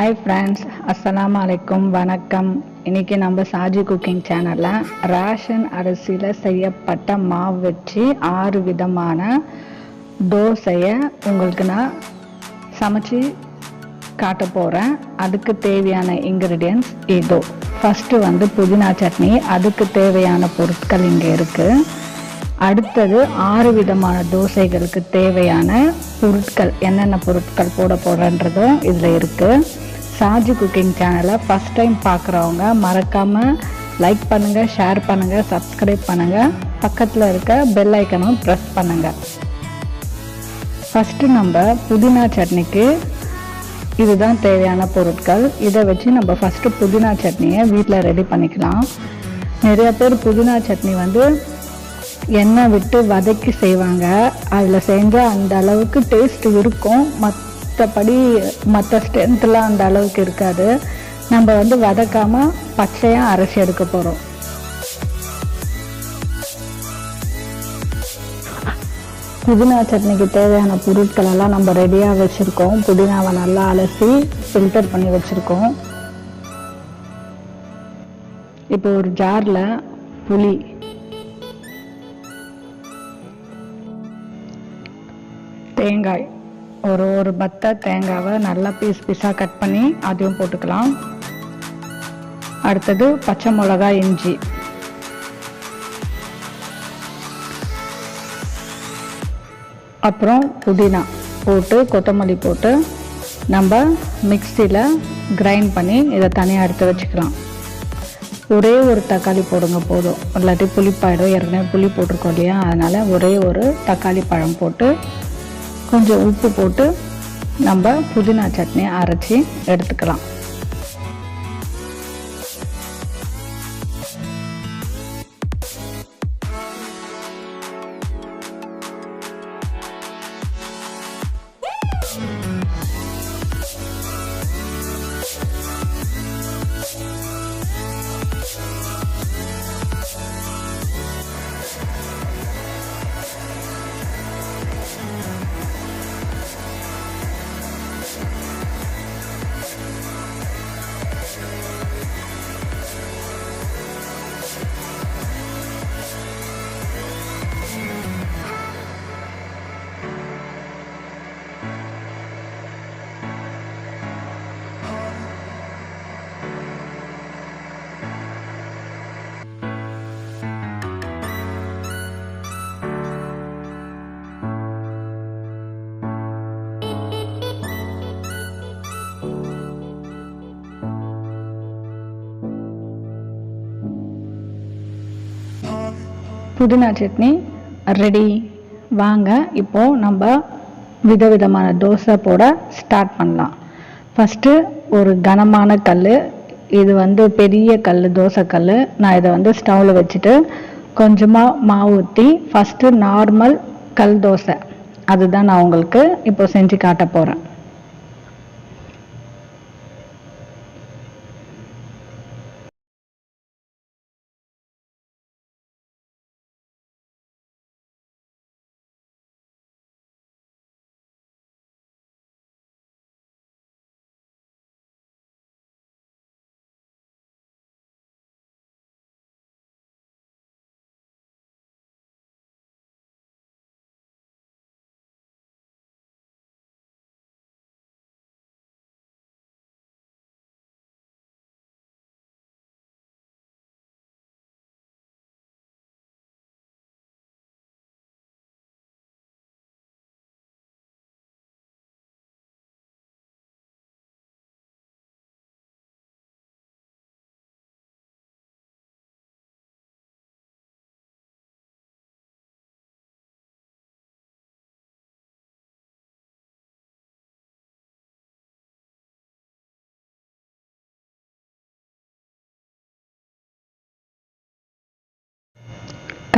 Hi friends, அஸ்ஸலாமு அலைக்கும், வணக்கம். இன்றைக்கி நம்ம சாஜி குக்கிங் சேனலில் ரேஷன் அரிசியில் செய்யப்பட்ட மாவு வச்சு 6 விதமான தோசையை உங்களுக்கு நான் சமைச்சு காட்ட போகிறேன். அதுக்கு தேவையான இன்க்ரீடியன்ட்ஸ் இதோ. ஃபஸ்ட்டு புதினா சட்னி, அதுக்கு தேவையான பொருட்கள் இங்கே இருக்குது. அடுத்தது 6 விதமான தோசைகளுக்கு தேவையான பொருட்கள், என்னென்ன பொருட்கள் போட போகிறன்றதும் இதில் இருக்குது. சாஜி குக்கிங் சேனலை ஃபஸ்ட் டைம் பார்க்குறவங்க மறக்காமல் லைக் பண்ணுங்கள், ஷேர் பண்ணுங்கள், சப்ஸ்கிரைப் பண்ணுங்கள், பக்கத்தில் இருக்க பெல் ஐக்கனும் ப்ரெஸ் பண்ணுங்கள். ஃபஸ்ட்டு நம்ம புதினா சட்னிக்கு இதுதான் தேவையான பொருட்கள். இதை வச்சு நம்ம ஃபஸ்ட்டு புதினா சட்னியை வீட்டில் ரெடி பண்ணிக்கலாம். நிறைய பேர் புதினா சட்னி எண்ணெய் விட்டு வதக்கி செய்வாங்க. அதில் செஞ்சால் அந்த அளவுக்கு டேஸ்ட் இருக்கும், மற்றபடி மற்ற ஸ்ட்ரென்த்லாம் அந்த அளவுக்கு இருக்காது. நம்ம வதக்காமல் பச்சையாக அரைச்சி எடுக்க போகிறோம். புதினா சட்னிக்கு தேவையான பொருட்கள் எல்லாம் நம்ம ரெடியாக வச்சுருக்கோம். புதினாவை நல்லா அலசி ஃபில்டர் பண்ணி வச்சுருக்கோம். இப்போ ஒரு ஜாரில் புளி, தேங்காய், ஒரு பத்தை தேங்காவை நல்லா பீஸாக கட் பண்ணி அதையும் போட்டுக்கலாம். அடுத்தது பச்சை மிளகாய், இஞ்சி, அப்புறம் புதினா போட்டு கொத்தமல்லி போட்டு நம்ம மிக்சியில் கிரைண்ட் பண்ணி இதை தனியாக எடுத்து வச்சுக்கலாம். ஒரே ஒரு தக்காளி போடுங்க போதும், இல்லாட்டி புளிப்பாயிடும். ஏற்கனவே புளி போட்டிருக்கோம் இல்லையா, அதனால் ஒரே ஒரு தக்காளி பழம் போட்டு கொஞ்சம் உப்பு போட்டு நம்ம புதினா சட்னியை அரைச்சி எடுத்துக்கலாம். புதினா சட்னி ரெடி. வாங்க இப்போது நம்ம விதவிதமான தோசை போட ஸ்டார்ட் பண்ணலாம். ஃபஸ்ட்டு ஒரு கனமான கல், இது பெரிய கல், தோசை கல். நான் இதை ஸ்டவ்வில் வச்சுட்டு கொஞ்சமாக மாவு ஊற்றி ஃபஸ்ட்டு நார்மல் கல் தோசை அதுதான் நான் உங்களுக்கு இப்போ செஞ்சு காட்ட போகிறேன்.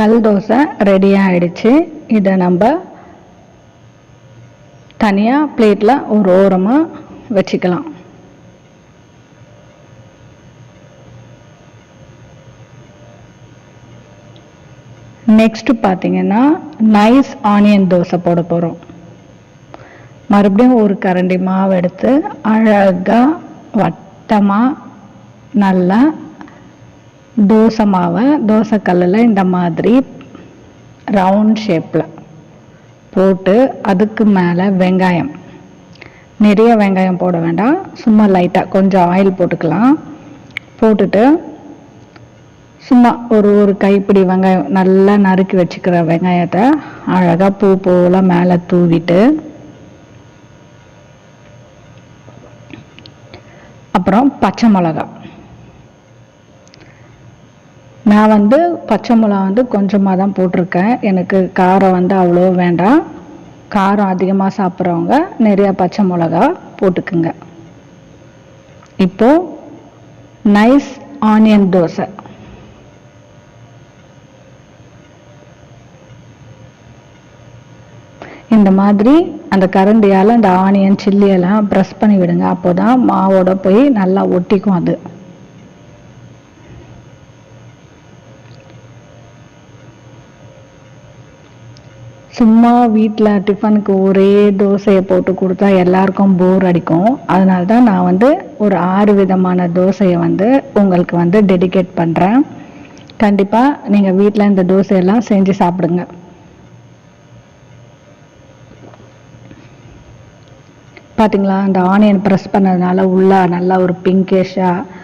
கல் தோசை ரெடியாக ஆயிடுச்சு. இதை நம்ம தனியாக பிளேட்டில் ஒரு ஓரமாக வச்சுக்கலாம். நெக்ஸ்ட் பார்த்தீங்கன்னா நைஸ் ஆனியன் தோசை போட போகிறோம். மறுபடியும் ஒரு கரண்டி மாவு எடுத்து அழகாக வட்டமாக நல்லா தோசை மாவை தோசைக்கல்லில் இந்த மாதிரி ரவுண்ட் ஷேப்பில் போட்டு அதுக்கு மேலே வெங்காயம், நிறைய வெங்காயம் போட வேண்டாம், சும்மா லைட்டாக கொஞ்சம் ஆயில் போட்டுக்கலாம். போட்டுட்டு சும்மா ஒரு கைப்பிடி வெங்காயம் நல்லா நறுக்கி வச்சுக்கிற வெங்காயத்தை அழகாக பூ போல் மேலே தூவிட்டு, அப்புறம் பச்சை மிளகா. நான் பச்சை மிளகா கொஞ்சமாக தான் போட்டிருக்கேன். எனக்கு காரம் அவ்வளோ வேண்டாம். காரம் அதிகமாக சாப்பிட்றவங்க நிறையா பச்சை மிளகா போட்டுக்குங்க. இப்போது நைஸ் ஆனியன் தோசை. இந்த மாதிரி அந்த கரண்டியால் அந்த ஆனியன் சில்லியெல்லாம் ப்ரெஸ் பண்ணி விடுங்க. அப்போ தான் மாவோட போய் நல்லா ஒட்டிக்கும். அது சும்மா வீட்டில் டிஃபனுக்கு ஒரே தோசையை போட்டு கொடுத்தா எல்லாருக்கும் போர் அடிக்கும். அதனால தான் நான் ஒரு 6 விதமான தோசையை உங்களுக்கு டெடிகேட் பண்ணுறேன். கண்டிப்பாக நீங்கள் வீட்டில் இந்த தோசையெல்லாம் செஞ்சு சாப்பிடுங்க. பார்த்தீங்களா, அந்த ஆனியன் ப்ரெஸ் பண்ணதுனால உள்ள நல்லா ஒரு பிங்கிஷாக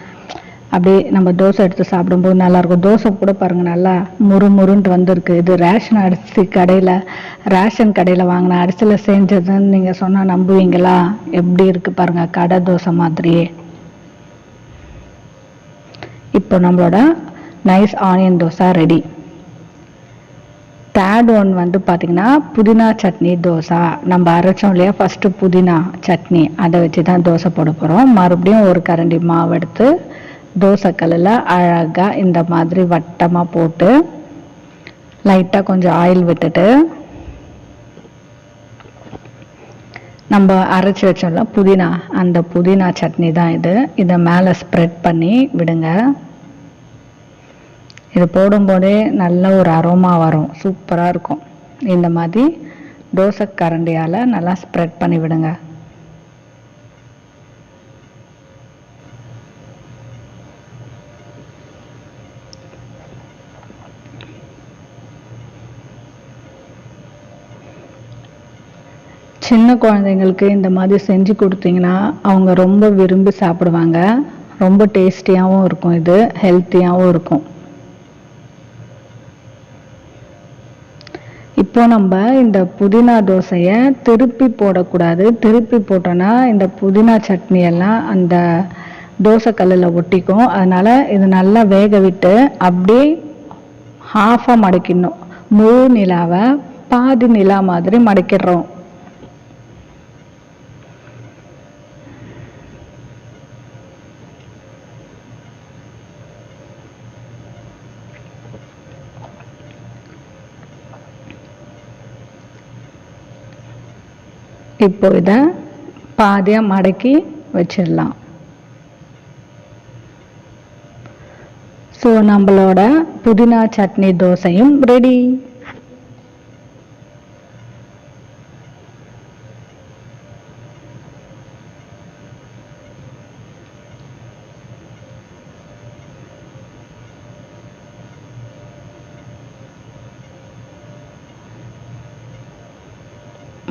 அப்படியே நம்ம தோசை எடுத்து சாப்பிடும்போது நல்லாயிருக்கும். தோசை கூட பாருங்கள் நல்லா முறுமுறுன்ட்டு வந்திருக்கு. இது ரேஷன் கடையில் வாங்கின அரிசியில் செஞ்சதுன்னு நீங்கள் சொன்னால் நம்புவீங்களா? எப்படி இருக்குது பாருங்கள், கடை தோசை மாதிரியே. இப்போ நம்மளோட nice onion dosa ready. Third one பார்த்தீங்கன்னா புதினா சட்னி தோசை. நம்ம அரைச்சோம் இல்லையா ஃபஸ்ட்டு புதினா சட்னி, அதை வச்சு தான் தோசை போட போகிறோம். மறுபடியும் ஒரு கரண்டி மாவு எடுத்து தோசைக்கல்லில் அழகாக இந்த மாதிரி வட்டமாக போட்டு லைட்டாக கொஞ்சம் ஆயில் விட்டுட்டு நம்ம அரைச்சி வச்சோம்ல புதினா, அந்த புதினா சட்னி தான் இது. இதை மேலே ஸ்ப்ரெட் பண்ணி விடுங்க. இது போடும்போதே நல்ல ஒரு அரோமா வரும், சூப்பராக இருக்கும். இந்த மாதிரி தோசை கரண்டியால் நல்லா ஸ்ப்ரெட் பண்ணி விடுங்க. சின்ன குழந்தைங்களுக்கு இந்த மாதிரி செஞ்சு கொடுத்தீங்கன்னா அவங்க ரொம்ப விரும்பி சாப்பிடுவாங்க. ரொம்ப டேஸ்டியாகவும் இருக்கும், இது ஹெல்த்தியாகவும் இருக்கும். இப்போ நம்ம இந்த புதினா தோசையை திருப்பி போடக்கூடாது. திருப்பி போட்டோன்னா இந்த புதினா சட்னி எல்லாம் அந்த தோசை கல்லில் ஒட்டிக்கும். அதனால் இது நல்லா வேக விட்டு அப்படியே ஹாஃபாக மடக்கிடணும். முழு நிலாவை பாதி நிலா மாதிரி மடக்கிடுறோம். இப்போ இதை பாதியாக மடக்கி வச்சிடலாம். ஸோ நம்மளோட புதினா சட்னி தோசையும் ரெடி.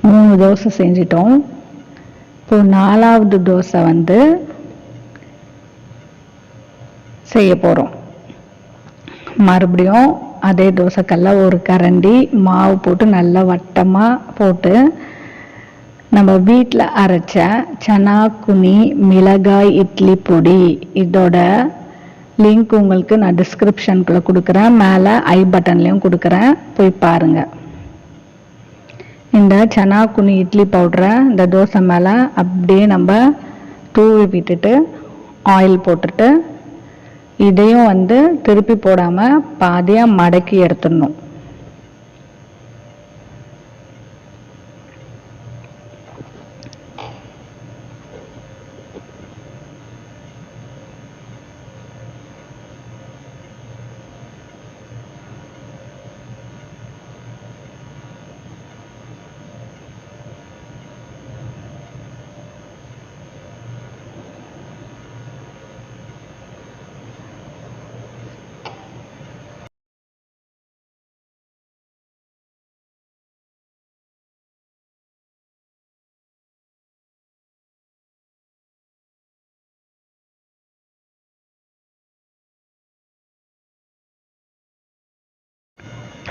மூணு தோசை செஞ்சிட்டோம். இப்போ 4வது தோசை செய்ய போகிறோம். மறுபடியும் அதே தோசைக்கல்ல ஒரு கரண்டி மாவு போட்டு நல்லா வட்டமாக போட்டு நம்ம வீட்டில் அரைச்ச சனா குனி மிளகாய் இட்லி பொடி, இதோட லிங்க் உங்களுக்கு நான் டிஸ்கிரிப்ஷனுக்குள்ளே கொடுக்குறேன், மேலே ஐ பட்டன்லேயும் கொடுக்குறேன், போய் பாருங்கள். இந்த சனா குனி இட்லி பவுடரை இந்த தோசை மேலே அப்படியே நம்ம தூவி விட்டுட்டு ஆயில் போட்டுட்டு இதையும் திருப்பி போடாமல் பாதியாக மடக்கி எடுத்துடணும்.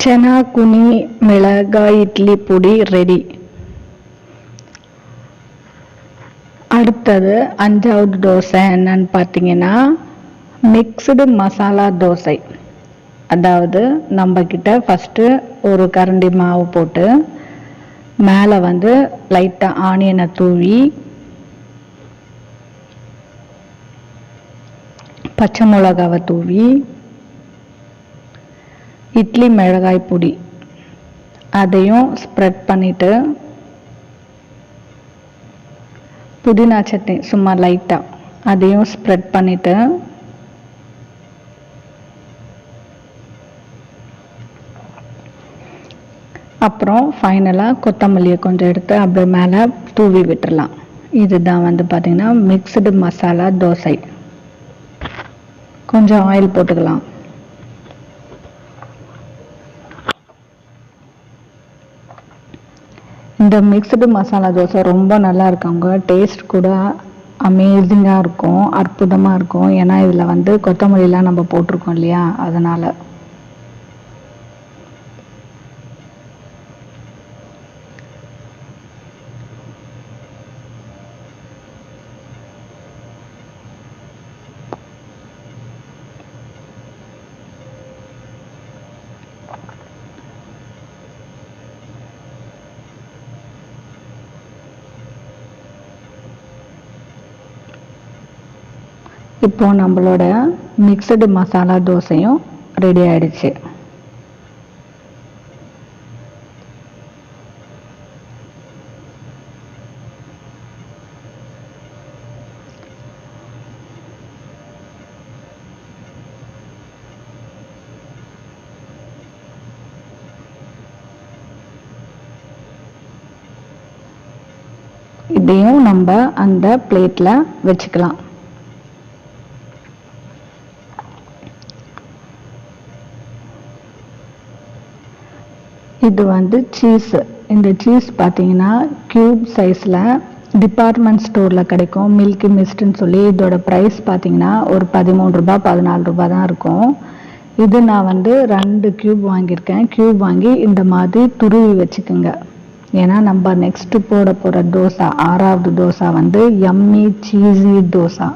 சனா குனி மிளகாய் இட்லி பொடி ரெடி. அடுத்தது 5வது தோசை என்னன்னு பார்த்தீங்கன்னா மிக்ஸ்டு மசாலா தோசை. அதாவது நம்ம கிட்ட ஃபஸ்ட்டு ஒரு கரண்டி மாவு போட்டு மேலே வந்து லைட்டாக ஆனியனை தூவி பச்சை மிளகாவை தூவி இட்லி மிளகாய் பொடி அதையும் ஸ்ப்ரெட் பண்ணிவிட்டு புதினா சட்னி சும்மா லைட்டாக அதையும் ஸ்ப்ரெட் பண்ணிவிட்டு அப்புறம் ஃபைனலாக கொத்தமல்லியை கொஞ்சம் எடுத்து அப்படியே மேலே தூவி விட்டுடலாம். இதுதான் வந்து பார்த்திங்கன்னா மிக்ஸ்டு மசாலா தோசை. கொஞ்சம் ஆயில் போட்டுக்கலாம். இந்த மிக்ஸ்டு மசாலா தோசை ரொம்ப நல்லா இருக்குங்க. டேஸ்ட் கூட அமேசிங்காக இருக்கும், அற்புதமாக இருக்கும். ஏன்னா இதில் வந்து கொத்தமல்லிலாம் நம்ம போட்டிருக்கோம் இல்லையா, அதனால். இப்போ நம்மளோட மிக்சடு மசாலா தோசையும் ரெடி ஆயிடுச்சு. இதையும் நம்ம அந்த பிளேட்ல வச்சுக்கலாம். இது வந்து சீஸ். இந்த சீஸ் பார்த்தீங்கன்னா கியூப் சைஸில் டிபார்ட்மெண்ட் ஸ்டோரில் கிடைக்கும், மில்கி மிஸ்ட்னு சொல்லி. இதோட ப்ரைஸ் பார்த்தீங்கன்னா ஒரு 13 ரூபாய் 14 ரூபாய் தான் இருக்கும். இது நான் வந்து 2 கியூப் வாங்கியிருக்கேன். கியூப் வாங்கி இந்த மாதிரி துருவி வச்சுக்கோங்க. ஏன்னா நம்ம நெக்ஸ்ட் போட போகிற தோசை 6வது தோசை வந்து யம்மி சீஸி தோசை.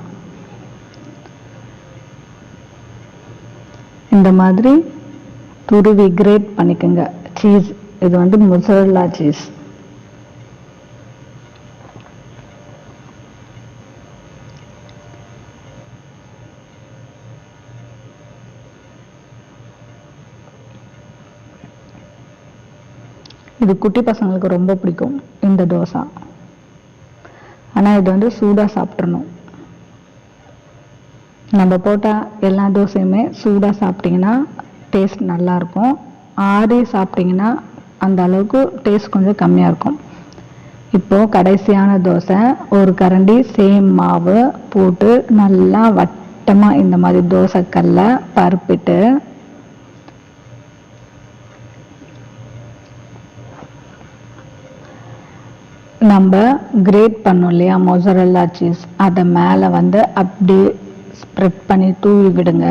இந்த மாதிரி துருவி கிரேட் பண்ணிக்கோங்க. சீஸ் இது வந்து மொசரல்லா சீஸ். இது குட்டி பசங்களுக்கு ரொம்ப பிடிக்கும் இந்த தோசை. ஆனால் இது வந்து சூடாக சாப்பிட்றணும். நம்ம போட்ட எல்லா தோசையுமே சூடாக சாப்பிட்டிங்கன்னா டேஸ்ட் நல்லாயிருக்கும். ஆறி சாப்பிட்டிங்கன்னா அந்த அளவுக்கு டேஸ்ட் கொஞ்சம் கம்மியாக இருக்கும். இப்போது கடைசியான தோசை, ஒரு கரண்டி சேம் மாவு போட்டு நல்லா வட்டமாக இந்த மாதிரி தோசைக்கல்ல பருப்பிட்டு நம்ம கிரேட் பண்ணோம் இல்லையா மொசரல்லா சீஸ், அதை மேலே வந்து அப்படியே ஸ்ப்ரெட் பண்ணி தூவி விடுங்க.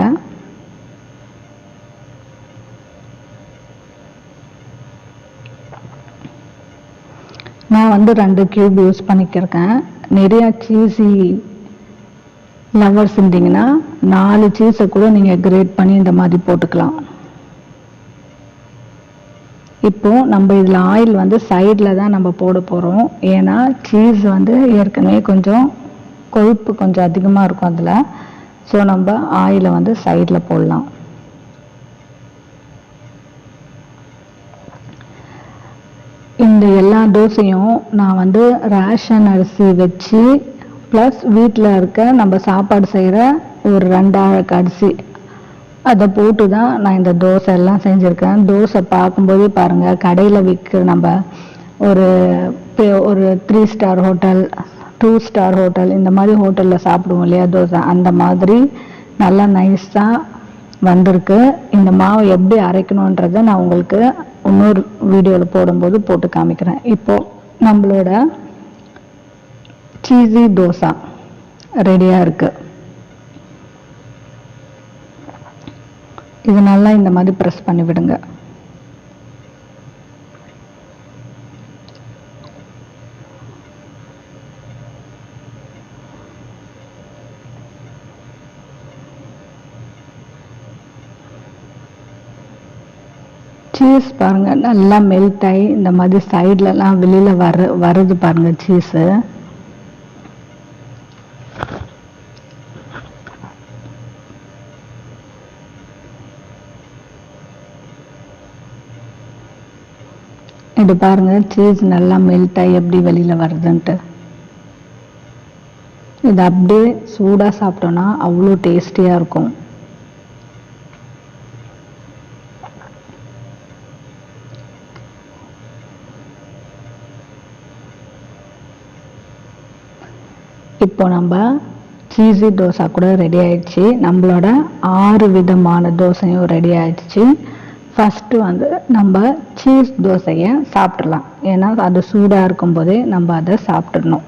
நான் வந்து 2 கியூப் யூஸ் பண்ணிக்கிருக்கேன். நிறைய சீஸி லவர்ஸ் இருந்தீங்கன்னா 4 சீஸை கூட நீங்கள் கிரேட் பண்ணி இந்த மாதிரி போட்டுக்கலாம். இப்போ நம்ம இதில் ஆயில் வந்து சைடில் தான் நம்ம போட போகிறோம். ஏன்னா சீஸ் வந்து ஏற்கனவே கொஞ்சம் கொழுப்பு கொஞ்சம் அதிகமாக இருக்கும் அதில். ஸோ நம்ம ஆயிலை வந்து சைடில் போடலாம். இந்த எல்லா தோசையும் நான் வந்து ரேஷன் அரிசி வச்சு ப்ளஸ் வீட்டில் இருக்க நம்ம சாப்பாடு செய்கிற ஒரு 2 ஆழக்கு அரிசி அதை போட்டு தான் நான் இந்த தோசை எல்லாம் செஞ்சுருக்கேன். தோசை பார்க்கும்போதே பாருங்கள், கடையில் விற்கிற நம்ம ஒரு 3 ஸ்டார் ஹோட்டல் 2 ஸ்டார் ஹோட்டல் இந்த மாதிரி ஹோட்டலில் சாப்பிடுவோம் இல்லையா தோசை, அந்த மாதிரி நல்லா நைஸாக வந்திருக்கு. இந்த மாவு எப்படி அரைக்கணுன்றதை நான் உங்களுக்கு இன்னொரு வீடியோவில் போடும்போது போட்டு காமிக்கிறேன். இப்போது நம்மளோட சீஸி தோசை ரெடியாக இருக்குது. இது நல்லா இந்த மாதிரி ப்ரெஸ் பண்ணி விடுங்க. சீஸ் பாருங்கள் நல்லா மெல்ட் ஆகி இந்த மாதிரி சைட்லலாம் வெளியில் வருது பாருங்கள் சீஸு. இது பாருங்கள் சீஸ் நல்லா மெல்ட் ஆகி எப்படி வெளியில் வருதுன்ட்டு. இது அப்படியே சூடாக சாப்பிட்டோன்னா அவ்வளோ டேஸ்டியாக இருக்கும். இப்போ நம்ம சீஸி தோசை கூட ரெடி ஆயிடுச்சு. நம்மளோட 6 விதமான தோசையும் ரெடி ஆயிடுச்சு. ஃபஸ்ட்டு நம்ம சீஸ் தோசையை சாப்பிட்றலாம். ஏன்னா அது சூடாக இருக்கும்போதே நம்ம அதை சாப்பிட்றணும்.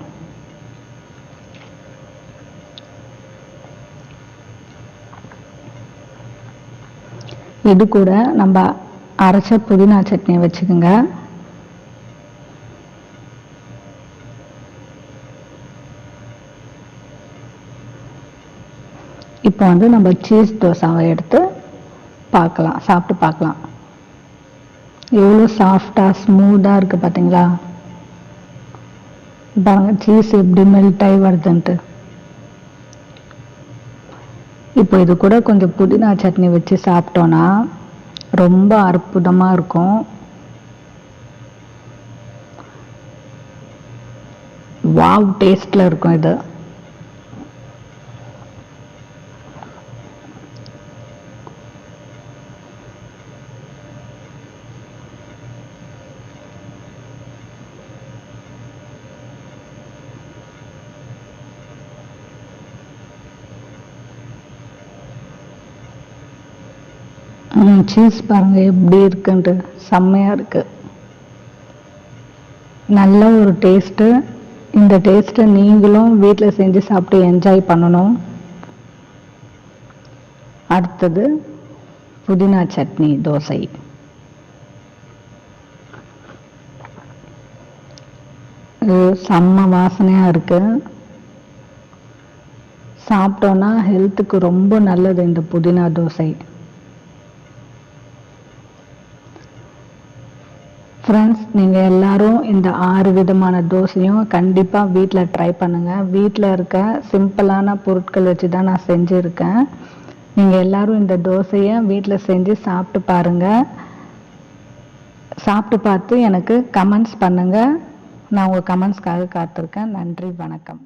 இது கூட நம்ம அரைச்ச புதினா சட்னி வச்சுக்கோங்க. இப்போ நம்ம சீஸ் தோசாவை எடுத்து சாப்பிட்டு பார்க்கலாம். எவ்வளோ சாஃப்டாக ஸ்மூத்தாக இருக்குது பார்த்தீங்களா? பாருங்க சீஸ் எப்படி மெல்ட் ஆகி வருதுன்ட்டு. இப்போ இது கூட கொஞ்சம் புதினா சட்னி வச்சு சாப்பிட்டோன்னா ரொம்ப அற்புதமாக இருக்கும். வாவ் டேஸ்டில் இருக்கும் இது. சீஸ் பாருங்கள் எப்படி இருக்குன்ட்டு, செம்மையாக இருக்குது. நல்ல ஒரு டேஸ்ட்டு. இந்த டேஸ்ட்டை நீங்களும் வீட்டில் செஞ்சு சாப்பிட்டு என்ஜாய் பண்ணணும். அடுத்தது புதினா சட்னி தோசை. இது செம்ம வாசனையாக இருக்குது. சாப்பிட்டோன்னா ஹெல்த்துக்கு ரொம்ப நல்லது இந்த புதினா தோசை. ஃப்ரெண்ட்ஸ், நீங்கள் எல்லாரும் இந்த 6 விதமான தோசையும் கண்டிப்பாக வீட்டில் ட்ரை பண்ணுங்கள். வீட்டில் இருக்க சிம்பிளான பொருட்கள் வச்சு தான் நான் செஞ்சுருக்கேன். நீங்கள் எல்லாரும் இந்த தோசையை வீட்டில் செஞ்சு சாப்பிட்டு பாருங்கள். சாப்பிட்டு பார்த்து எனக்கு கமெண்ட்ஸ் பண்ணுங்கள். நான் உங்கள் கமெண்ட்ஸ்க்காக காத்திருக்கேன். நன்றி, வணக்கம்.